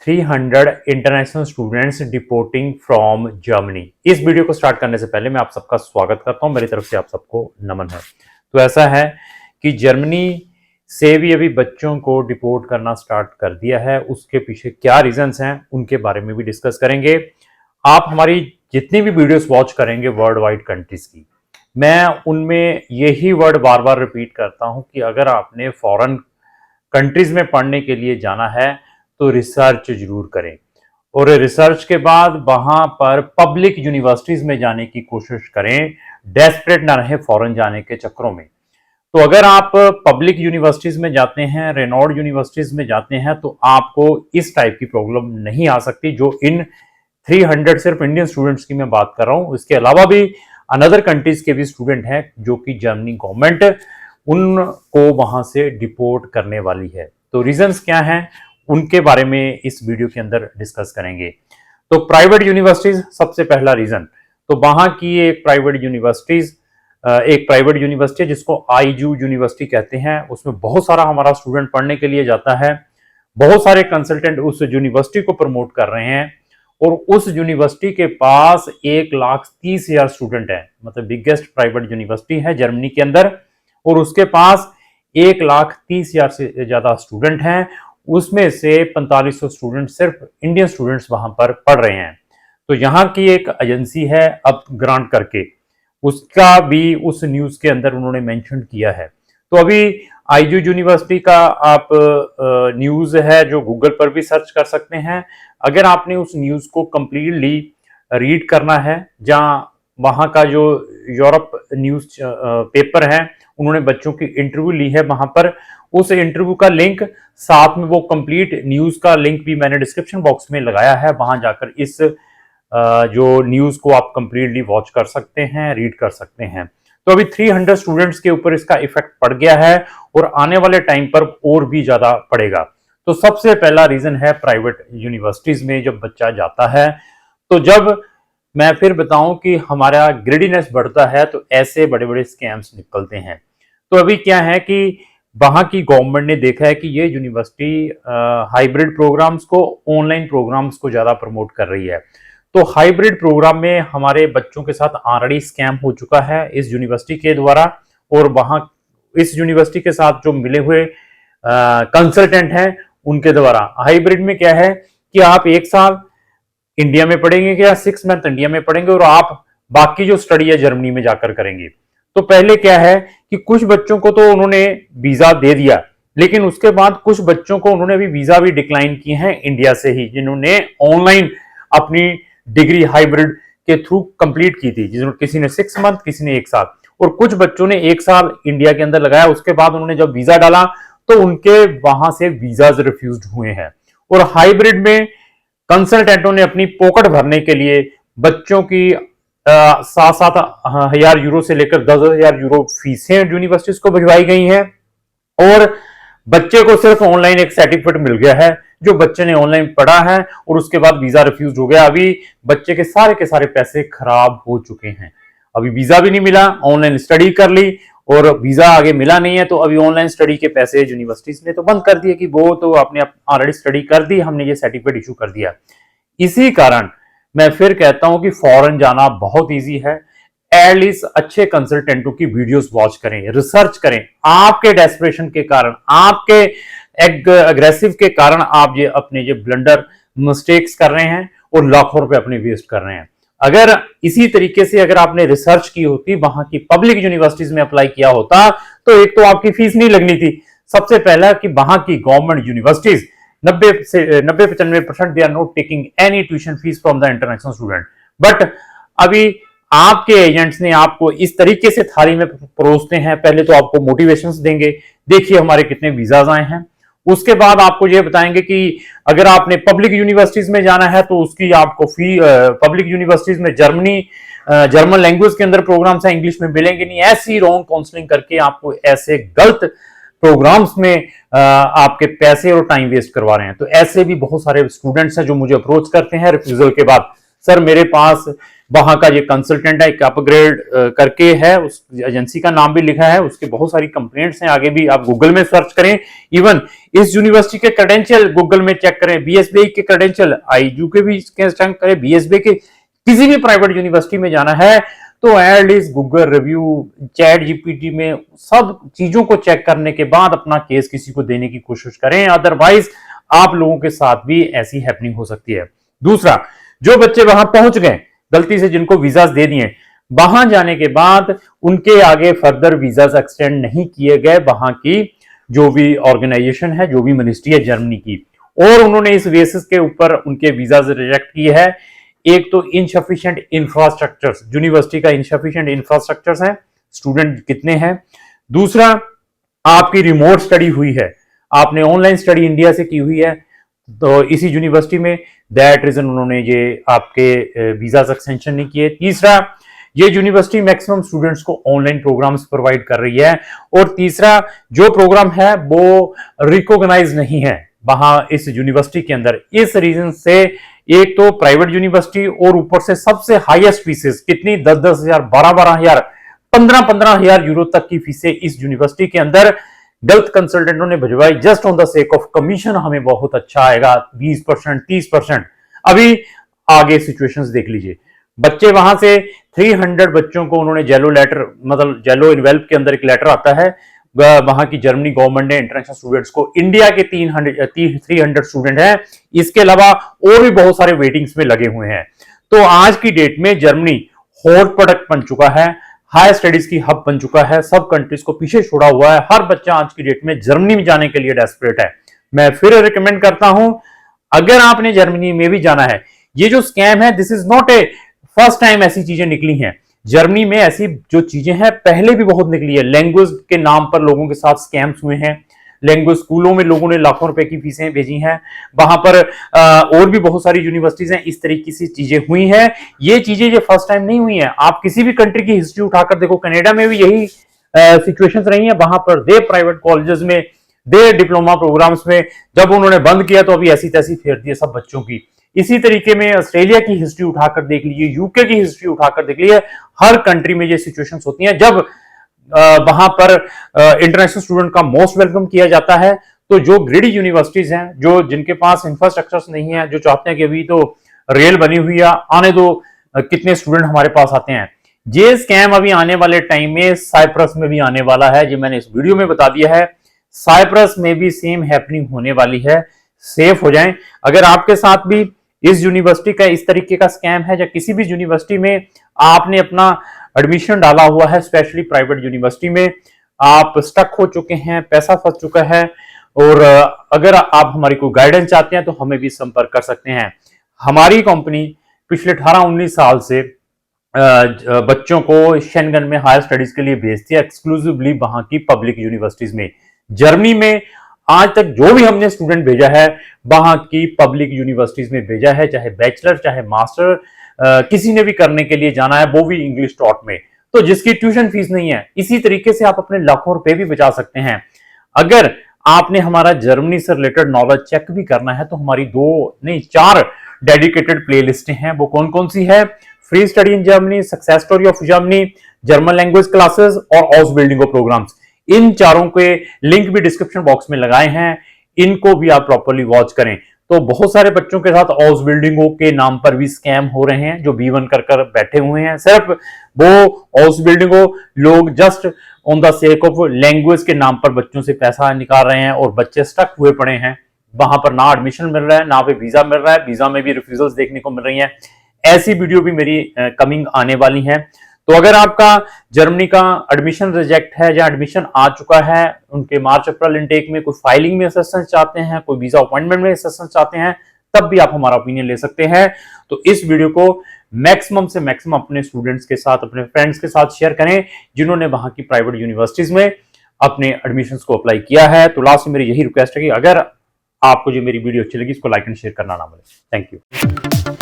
300 international students deporting from Germany. इस video को start करने से पहले मैं आप सबका स्वागत करता हूं, मेरी तरफ से आप सबको नमन है। तो ऐसा है कि जर्मनी से भी अभी बच्चों को डिपोर्ट करना स्टार्ट कर दिया है। उसके पीछे क्या रीजंस हैं उनके बारे में भी डिस्कस करेंगे। आप हमारी जितनी भी वीडियोस वॉच करेंगे वर्ल्ड वाइड कंट्रीज की, मैं उनमें यही वर्ड बार बार रिपीट करता हूं कि अगर आपने फॉरेन कंट्रीज में पढ़ने के लिए जाना है तो रिसर्च जरूर करें, और रिसर्च के बाद वहां पर पब्लिक यूनिवर्सिटीज में जाने की कोशिश करें। डेस्परेट ना रहे फॉरेन जाने के चक्करों में। तो अगर आप पब्लिक यूनिवर्सिटीज में जाते हैं, रेनॉल्ड यूनिवर्सिटीज में जाते हैं, तो आपको इस टाइप की प्रॉब्लम नहीं आ सकती जो इन 300 सिर्फ इंडियन स्टूडेंट्स की मैं बात कर रहा हूं। इसके अलावा भी अनदर कंट्रीज के भी स्टूडेंट हैं जो कि जर्मनी गवर्नमेंट उनको वहां से डिपोर्ट करने वाली है। तो रीजंस क्या हैं उनके बारे में इस वीडियो के अंदर डिस्कस करेंगे। तो प्राइवेट यूनिवर्सिटीज सबसे पहला रीजन। तो वहां की एक प्राइवेट यूनिवर्सिटी है जिसको आईजू यूनिवर्सिटी कहते हैं। उसमें बहुत सारा हमारा स्टूडेंट पढ़ने के लिए जाता है। बहुत सारे कंसल्टेंट उस यूनिवर्सिटी को प्रमोट कर रहे हैं, और उस यूनिवर्सिटी के पास 1,30,000 स्टूडेंट है। मतलब बिगेस्ट प्राइवेट यूनिवर्सिटी है जर्मनी के अंदर, और उसके पास 1,30,000 से ज्यादा स्टूडेंट हैं। उसमें से 4500 स्टूडेंट सिर्फ इंडियन स्टूडेंट्स वहां पर पढ़ रहे हैं। तो यहाँ की एक एजेंसी है अप ग्रांट करके, उसका भी उस न्यूज के अंदर उन्होंने मेंशन किया है। तो अभी आईजू यूनिवर्सिटी का आप न्यूज है जो गूगल पर भी सर्च कर सकते हैं। अगर आपने उस न्यूज को कंप्लीटली रीड करना है, जहां वहां का जो यूरोप न्यूज पेपर है उन्होंने बच्चों की इंटरव्यू ली है वहां पर, उस इंटरव्यू का लिंक साथ में वो कंप्लीट न्यूज का लिंक भी मैंने डिस्क्रिप्शन बॉक्स में लगाया है। वहां जाकर इस जो न्यूज को आप कंप्लीटली वॉच कर सकते हैं, रीड कर सकते हैं। तो अभी 300 स्टूडेंट्स के ऊपर इसका इफेक्ट पड़ गया है, और आने वाले टाइम पर और भी ज्यादा पड़ेगा। तो सबसे पहला रीजन है प्राइवेट यूनिवर्सिटीज में जब बच्चा जाता है। तो जब मैं फिर बताऊं कि हमारा ग्रेडीनेस बढ़ता है तो ऐसे बड़े बड़े स्कैम्स निकलते हैं। तो अभी क्या है कि वहां की गवर्नमेंट ने देखा है कि ये यूनिवर्सिटी हाइब्रिड प्रोग्राम्स को, ऑनलाइन प्रोग्राम्स को ज्यादा प्रमोट कर रही है। तो हाइब्रिड प्रोग्राम में हमारे बच्चों के साथ ऑलरेडी स्कैम हो चुका है इस यूनिवर्सिटी के द्वारा, और वहां इस यूनिवर्सिटी के साथ जो मिले हुए कंसल्टेंट हैं उनके द्वारा। हाइब्रिड में क्या है कि आप 1 साल इंडिया में पढ़ेंगे या 6 मंथ इंडिया में पढ़ेंगे, और आप बाकी जो स्टडी है जर्मनी में जाकर करेंगे। तो पहले क्या है कि कुछ बच्चों को तो उन्होंने वीजा दे दिया, लेकिन उसके बाद कुछ बच्चों को उन्होंने भी वीजा भी डिक्लाइन किए हैं इंडिया से ही, जिन्होंने ऑनलाइन अपनी डिग्री हाइब्रिड के थ्रू कंप्लीट की थी, जिन्होंने किसी ने 6 मंथ, किसी ने 1 साल, और कुछ बच्चों ने 1 साल इंडिया के अंदर लगाया। उसके बाद उन्होंने जब वीजा डाला तो उनके वहां से वीजाज रिफ्यूज हुए हैं। और हाइब्रिड में कंसल्टेंटों ने अपनी पॉकेट भरने के लिए बच्चों की 7,000 यूरो से लेकर 10,000 यूरो फीसें यूनिवर्सिटीज को भिजवाई गई हैं, और बच्चे को सिर्फ ऑनलाइन एक सर्टिफिकेट मिल गया है जो बच्चे ने ऑनलाइन पढ़ा है, और उसके बाद वीजा रिफ्यूज हो गया। अभी बच्चे के सारे पैसे खराब हो चुके हैं। अभी वीजा भी नहीं मिला, ऑनलाइन स्टडी कर ली और वीजा आगे मिला नहीं है, तो अभी ऑनलाइन स्टडी के पैसे यूनिवर्सिटीज ने तो बंद कर दिए कि वो तो आपने ऑलरेडी स्टडी कर दी, हमने ये सर्टिफिकेट इशू कर दिया। इसी कारण मैं फिर कहता हूं कि फॉरेन जाना बहुत ईजी है। एटलीस्ट अच्छे कंसल्टेंटों की वीडियोस वॉच करें, रिसर्च करें। आपके डेस्परेशन के कारण, आपके एग्रेसिव के कारण आप ये अपने ये ब्लंडर मिस्टेक्स कर रहे हैं और लाखों रुपए अपने वेस्ट कर रहे हैं। अगर इसी तरीके से अगर आपने रिसर्च की होती, वहां की पब्लिक यूनिवर्सिटीज में अप्लाई किया होता, तो एक तो आपकी फीस नहीं लगनी थी। सबसे पहला कि वहां की government universities 90-95% they are not taking any tuition fees from the international student. But अभी आपके एजेंट्स ने आपको इस तरीके से थाली में परोसते हैं। पहले तो आपको मोटिवेशंस देंगे, देखिए हमारे कितने वीजाज आए हैं। उसके बाद आपको ये बताएंगे कि अगर आपने पब्लिक यूनिवर्सिटीज में जाना है तो उसकी आपको फी, पब्लिक यूनिवर्सिटीज में जर्मन लैंग्वेज के अंदर प्रोग्राम्स हैं, इंग्लिश में मिलेंगे नहीं। ऐसी रॉन्ग काउंसलिंग करके आपको ऐसे गलत प्रोग्राम्स में आपके पैसे और टाइम वेस्ट करवा रहे हैं। तो ऐसे भी बहुत सारे स्टूडेंट्स हैं जो मुझे अप्रोच करते हैं रिफ्यूजल के बाद सर मेरे पास वहां का ये कंसल्टेंट है, एक अपग्रेड करके है, उस एजेंसी का नाम भी लिखा है, उसके बहुत सारी कंप्लेंट्स हैं, आगे भी आप गूगल में सर्च करें, इवन इस यूनिवर्सिटी के क्रेडेंशियल गूगल में चेक करें, बीएसबीआई के क्रेडेंशियल, आईयू के भी चेक करें, बीएसबीआई के किसी भी प्राइवेट यूनिवर्सिटी में जाना है तो at least Google review, chat GPT में सब चीजों को चेक करने के बाद अपना केस किसी को देने की कोशिश करें, अदरवाइज आप लोगों के साथ भी ऐसी हैपनिंग हो सकती है। दूसरा, जो बच्चे वहां पहुंच गए गलती से, जिनको वीजास दे दिए, वहां जाने के बाद उनके आगे फर्दर वीजास एक्सटेंड नहीं किए गए, वहां की जो भी ऑर्गेनाइजेशन है, जो भी मिनिस्ट्री है जर्मनी की, और उन्होंने इस बेसिस के ऊपर उनके वीजास रिजेक्ट किए है। एक तो इनसफिशिएंट इंफ्रास्ट्रक्चर्स, यूनिवर्सिटी का इनसफिशिएंट इंफ्रास्ट्रक्चर्स है, स्टूडेंट कितने हैं। दूसरा, आपकी रिमोट स्टडी हुई है, आपने ऑनलाइन स्टडी इंडिया से की हुई है तो इसी यूनिवर्सिटी में, दैट रीजन उन्होंने ये आपके वीजा एक्सटेंशन नहीं किए। तीसरा, ये यूनिवर्सिटी मैक्सिमम स्टूडेंट्स को ऑनलाइन प्रोग्राम्स प्रोवाइड कर रही है, और तीसरा, जो प्रोग्राम है वो रिकॉग्नाइज नहीं है वहां इस यूनिवर्सिटी के अंदर। इस रीजन से एक तो प्राइवेट यूनिवर्सिटी और ऊपर से सबसे हाईएस्ट फीसेस कितनी 10-10 हजार, 12-12 हजार, 15-15 हजार यूरो तक की फीसें इस यूनिवर्सिटी के अंदर गलत कंसल्टेंटों ने भिजवाई, just on the sake of commission हमें बहुत अच्छा आएगा 20%, 30%। अभी आगे सिचुएशंस देख लीजिए, बच्चे वहां से 300 बच्चों को उन्होंने जेलो लेटर, मतलब जेलो इनवेल्प के अंदर एक लेटर आता है, वहां की जर्मनी गवर्नमेंट ने इंटरनेशनल स्टूडेंट्स को, इंडिया के 300 स्टूडेंट हैं, इसके अलावा और भी बहुत सारे वेटिंग्स में लगे हुए हैं। तो आज की डेट में जर्मनी हॉट प्रोडक्ट बन चुका है, हायर स्टडीज की हब बन चुका है, सब कंट्रीज को पीछे छोड़ा हुआ है, हर बच्चा आज की डेट में जर्मनी में जाने के लिए डेस्परेट है। मैं फिर रिकमेंड करता हूं, अगर आपने जर्मनी में भी जाना है, ये जो स्कैम है this is not a first time ऐसी चीजें निकली हैं, जर्मनी में ऐसी जो चीजें हैं पहले भी बहुत निकली है। लैंग्वेज के नाम पर लोगों के साथ स्कैम्स हुए हैं, लैंग्वेज स्कूलों में लोगों ने लाखों रुपए की फीसें भेजी हैं, वहां पर और भी बहुत सारी यूनिवर्सिटीज हैं, इस तरीके की चीजें हुई हैं। ये चीजें ये फर्स्ट टाइम नहीं हुई हैं, आप किसी भी कंट्री की हिस्ट्री उठाकर देखो, कनाडा में भी यही सिचुएशंस रही हैं, वहां पर दे प्राइवेट कॉलेजेस में, दे डिप्लोमा प्रोग्राम्स में, जब उन्होंने बंद किया तो अभी ऐसी तैसी फेर दी सब बच्चों की। इसी तरीके में ऑस्ट्रेलिया की हिस्ट्री उठाकर देख लीजिए, यूके की हिस्ट्री उठाकर देख लीजिए, हर कंट्री में ये सिचुएशंस होती हैं जब वहां पर इंटरनेशनल स्टूडेंट का मोस्ट वेलकम किया जाता है। तो जो ग्रेडी यूनिवर्सिटीज हैं, जो जिनके पास इंफ्रास्ट्रक्चर्स नहीं है, जो चाहते हैं कि अभी तो रेल बनी हुई है, आने दो, कितने स्टूडेंट हमारे पास आते हैं, ये स्कैम अभी आने वाले टाइम में साइप्रस में भी आने वाला है, जो मैंने इस वीडियो में बता दिया है। साइप्रस में भी सेम हैपनिंग होने वाली है, सेफ हो जाएं। अगर आपके साथ भी इस यूनिवर्सिटी का इस तरीके का स्कैम है, या किसी भी यूनिवर्सिटी में आपने अपना एडमिशन डाला हुआ है, स्पेशली प्राइवेट यूनिवर्सिटी में आप स्टक हो चुके हैं, पैसा फंस चुका है, और अगर आप हमारी कोई गाइडेंस चाहते हैं तो हमें भी संपर्क कर सकते हैं। हमारी कंपनी पिछले 18-19 साल से बच्चों को शेंगन में हायर स्टडीज के लिए भेजती है, एक्सक्लूसिवली वहां की पब्लिक यूनिवर्सिटीज में। जर्मनी में आज तक जो भी हमने स्टूडेंट भेजा है वहां की पब्लिक यूनिवर्सिटीज में भेजा है, चाहे बैचलर चाहे मास्टर, किसी ने भी करने के लिए जाना है, वो भी इंग्लिश टॉट में, तो जिसकी ट्यूशन फीस नहीं है। इसी तरीके से आप अपने लाखों रुपए भी बचा सकते हैं। अगर आपने हमारा जर्मनी से रिलेटेड नॉलेज चेक भी करना है तो हमारी 4 डेडिकेटेड प्लेलिस्टें हैं। वो कौन कौन सी है? Free study in Germany, success story of Germany, German language classes और हाउस बिल्डिंग प्रोग्राम्स। इन चारों के लिंक भी डिस्क्रिप्शन बॉक्स में लगाए हैं, इनको भी आप प्रॉपर्ली वॉच करें। तो बहुत सारे बच्चों के साथ हाउस बिल्डिंगों के नाम पर भी स्कैम हो रहे हैं, जो B1 कर बैठे हुए हैं। सिर्फ वो हाउस बिल्डिंगों लोग just on the sake of language के नाम पर बच्चों से पैसा निकाल रहे हैं, और बच्चे स्टक हुए पड़े हैं। वहां पर ना एडमिशन मिल रहा है, ना पे वीजा मिल रहा है, वीजा में भी रिफ्यूजल्स देखने को मिल रही हैं। ऐसी वीडियो भी मेरी कमिंग आने वाली है। तो अगर आपका जर्मनी का एडमिशन रिजेक्ट है या एडमिशन आ चुका है, उनके मार्च अप्रैल इनटेक में कोई फाइलिंग में असिस्टेंस चाहते हैं, कोई वीजा अपॉइंटमेंट में असिस्टेंस चाहते हैं, तब भी आप हमारा ओपिनियन ले सकते हैं। तो इस वीडियो को मैक्सिमम से मैक्सिमम अपने स्टूडेंट्स के साथ, अपने फ्रेंड्स के साथ शेयर करें जिन्होंने वहां की प्राइवेट यूनिवर्सिटीज में अपने एडमिशंस को अप्लाई किया है। तो लास्ट में मेरी यही रिक्वेस्ट है कि अगर आपको जो मेरी वीडियो अच्छी लगी, इसको लाइक एंड शेयर करना ना भूलें। Thank you.